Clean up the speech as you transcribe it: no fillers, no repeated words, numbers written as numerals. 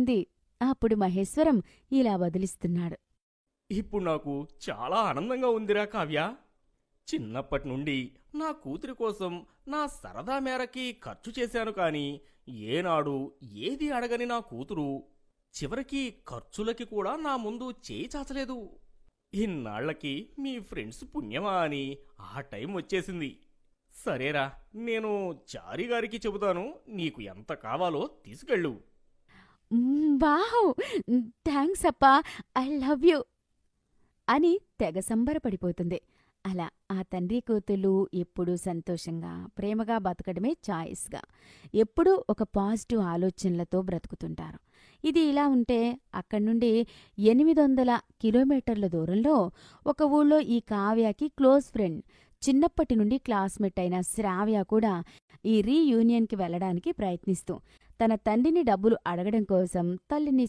అంది. అప్పుడు మహేశ్వరం ఇలా వదిలిస్తున్నాడు. ఇప్పుడు నాకు చాలా ఆనందంగా ఉందిరా కావ్య. చిన్నప్పటి నుండి నా కూతురి కోసం నా సరదా మేరకి ఖర్చు చేశాను కాని ఏనాడు ఏది అడగని నా కూతురు చివరికి ఖర్చులకి కూడా నా ముందు చేయి చాచలేదు. ఇన్నాళ్లకి మీ ఫ్రెండ్స్ పుణ్యమా అని ఆ టైం వచ్చేసింది. సరేరా, నేను చారిగారికి చెబుతాను, నీకు ఎంత కావాలో తీసుకెళ్ళు. వావ్! థ్యాంక్స్ అప్పా, ఐ లవ్ యూ అని తెగ సంబరపడిపోతుంది. అలా ఆ తండ్రి కూతుళ్ళు ఎప్పుడూ సంతోషంగా ప్రేమగా బతకడమే చాయిస్గా, ఎప్పుడూ ఒక పాజిటివ్ ఆలోచనలతో బ్రతుకుతుంటారు. ఇది ఇలా ఉంటే అక్కడ్నుండి 800 కిలోమీటర్ల దూరంలో ఒక ఊళ్ళో ఈ కావ్యకి క్లోజ్ ఫ్రెండ్, చిన్నప్పటి నుండి క్లాస్మేట్ అయిన శ్రావ్య కూడా ఈ రీయూనియన్కి వెళ్లడానికి ప్రయత్నిస్తూ తన తండ్రిని డబ్బులు అడగడం కోసం తల్లిని